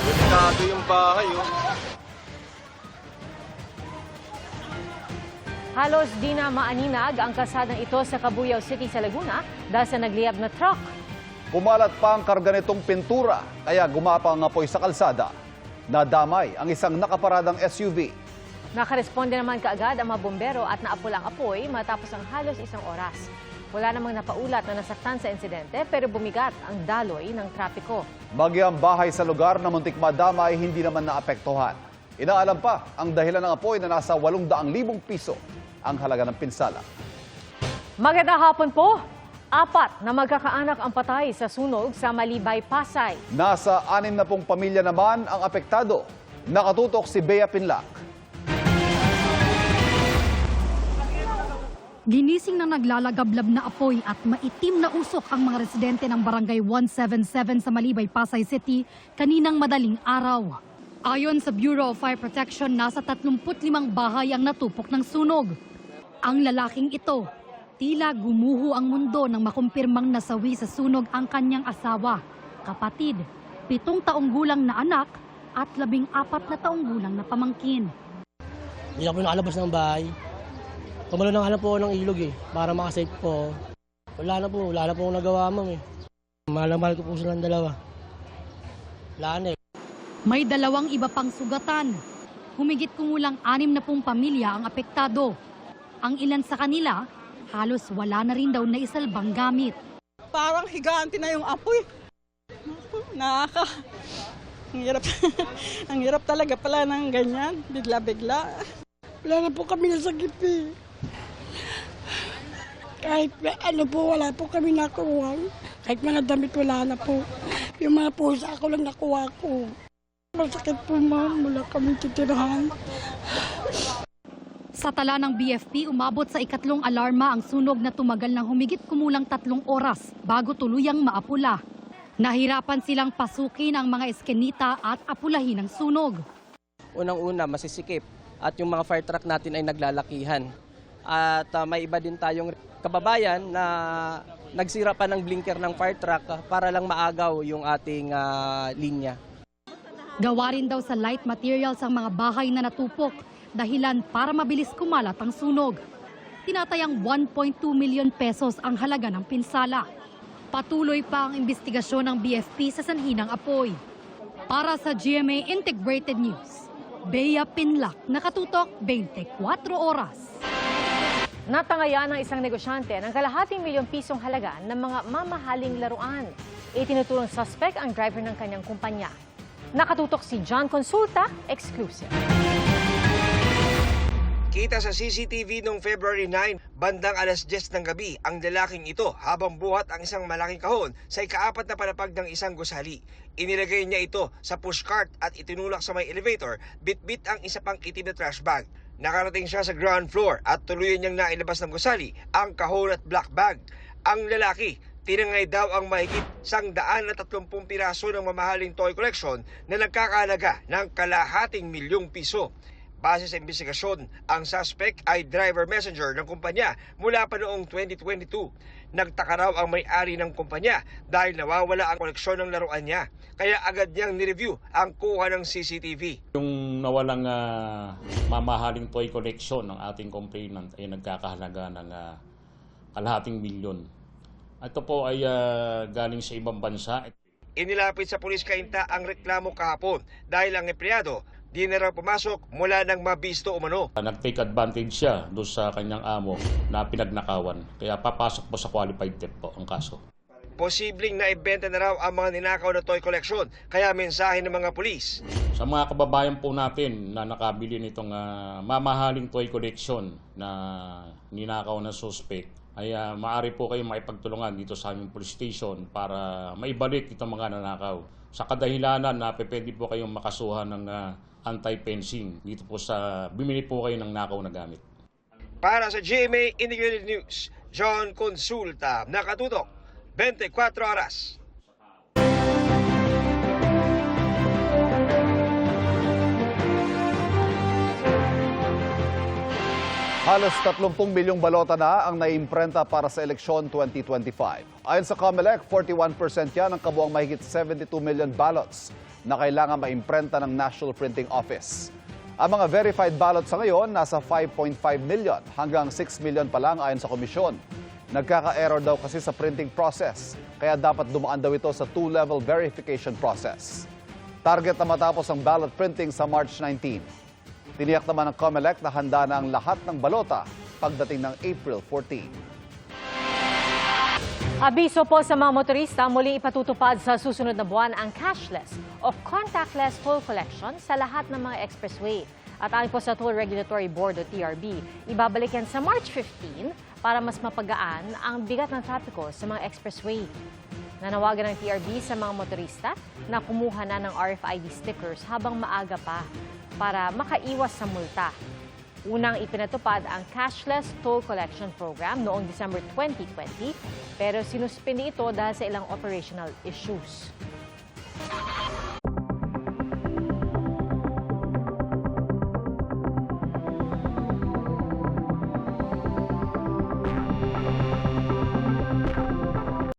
Delikado yung bahay, oh. Halos di na maaninag ang kalsadang ito sa Cabuyao City sa Laguna dahil sa nagliyab na truck. Kumalat pa ang karga nitong pintura, kaya gumapang ang apoy sa kalsada. Nadamay ang isang nakaparadang SUV. Nakaresponde naman kaagad ang mga bombero at naapula ang apoy matapos ang halos isang oras. Wala namang napaulat na nasaktan sa insidente pero bumigat ang daloy ng trapiko. Bagyang bahay sa lugar na muntik madamay hindi naman naapektuhan. Inaalam pa ang dahilan ng apoy na nasa 800,000 piso ang halaga ng pinsala. Magandang hapon po. 4 na magkakaanak ang patay sa sunog sa Malibay, Pasay. Nasa 60 pamilya naman ang apektado. Nakatutok si Bea Pinlac. Ginising ng naglalagablab na apoy at maitim na usok ang mga residente ng Barangay 177 sa Malibay, Pasay City kaninang madaling araw. Ayon sa Bureau of Fire Protection, nasa 35 bahay ang natupok ng sunog. Ang lalaking ito, tila gumuho ang mundo nang makumpirmang nasawi sa sunog ang kanyang asawa, kapatid, 7 taong gulang na anak at 14 na taong gulang na pamangkin. Hindi ako nakalabas ng bahay. Tumalo na hanap po ng ilog para makasave po. Wala na po akong nagawa, ma'am . Mahal na mahal ko po silang dalawa. Wala na . May 2 iba pang sugatan. Humigit kumulang 60 pamilya ang apektado. Ang ilan sa kanila, halos wala na rin daw na isalbang gamit. Parang higanti na yung apoy. Ang hirap, ang hirap talaga pala ng ganyan, bigla-bigla. Wala na po kami nasagip eh. Kahit ano po, wala po kami nakuha. Kahit mga damit wala na po. Yung mga pusa ako lang nakuha ko. Masakit po ma'am, wala kami titirahan. Sa tala ng BFP, umabot sa ikatlong alarma ang sunog na tumagal ng humigit kumulang 3 oras bago tuluyang maapula. Nahirapan silang pasukin ang mga eskenita at apulahin ang sunog. Unang-una, masisikip at yung mga fire truck natin ay naglalakihan. At may iba din tayong kababayan na nagsira pa ng blinker ng fire truck para lang maagaw yung ating linya. Gawa rin daw sa light materials ang mga bahay na natupok, dahilan para mabilis kumalat ang sunog. Tinatayang 1.2 million pesos ang halaga ng pinsala. Patuloy pa ang investigasyon ng BFP sa sanhi ng apoy. Para sa GMA Integrated News, Bea Pinlac, nakatutok 24 oras. Natangayan ng isang negosyante ng kalahating milyong pisong halaga ng mga mamahaling laruan. Itinutulong suspect ang driver ng kanyang kumpanya. Nakatutok si John Consulta, exclusive. Kita sa CCTV noong February 9, bandang alas 10 ng gabi, ang lalaking ito habang buhat ang isang malaking kahon sa ika-4 na palapag ng isang gusali. Inilagay niya ito sa pushcart at itinulak sa may elevator, bit-bit ang isa pang itim na trash bag. Nakarating siya sa ground floor at tuluyan niyang nailabas ng gusali ang kahon at black bag. Ang lalaki, tinangay daw ang mahigit 130 piraso ng mamahaling toy collection na nagkakahalaga ng kalahating milyong piso. Base sa investigasyon, ang suspect ay driver messenger ng kumpanya mula pa noong 2022. Nagtaka raw ang may-ari ng kumpanya dahil nawawala ang koleksyon ng laruan niya. Kaya agad niyang nireview ang kuha ng CCTV. Yung nawalang mamahaling toy collection ng ating complainant ay nagkakahalaga ng kalahating milyon. Ito po ay galing sa ibang bansa. Inilapit sa pulis kainta ang reklamo kahapon dahil ang empleyado di na raw pumasok mula nang mabisto umano. Nag-take advantage siya doon sa kanyang amo na pinagnakawan. Kaya papasok po sa qualified theft po ang kaso. Posibleng naibenta na raw ang mga ninakaw na toy collection, kaya mensahe ng mga pulis. Sa mga kababayan po natin na nakabili nitong mamahaling toy collection na ninakaw na suspect, ay maaari po kayong maipagtulungan dito sa aming police station para maibalik itong mga nanakaw. Sa kadahilanan na pwede po kayong makasuhan ng anti-fencing dito po sa bumili po kayo ng nakaw na gamit. Para sa GMA Integrated News, John Consulta, nakatutok 24 oras. Halos 30 milyong balota na ang naiimprenta para sa eleksyon 2025. Ayon sa COMELEC, 41% yan ang kabuang mahigit 72 million ballots na kailangan maimprenta ng National Printing Office. Ang mga verified ballot sa ngayon nasa 5.5 million hanggang 6 million pa lang ayon sa komisyon. Nagkaka-error daw kasi sa printing process, kaya dapat dumaan daw ito sa 2-level verification process. Target na matapos ang ballot printing sa March 19. Tiniyak naman ng COMELEC na handa na ang lahat ng balota pagdating ng April 14. Abiso po sa mga motorista, muling ipatutupad sa susunod na buwan ang cashless o contactless toll collection sa lahat ng mga expressway. At ayon po sa Toll Regulatory Board o TRB, ibabalik yan sa March 15 para mas mapagaan ang bigat ng trapiko sa mga expressway. Nanawagan ng TRB sa mga motorista na kumuha na ng RFID stickers habang maaga pa para makaiwas sa multa. Unang ipinatupad ang cashless toll collection program noong December 2020 pero sinuspindi ito dahil sa ilang operational issues.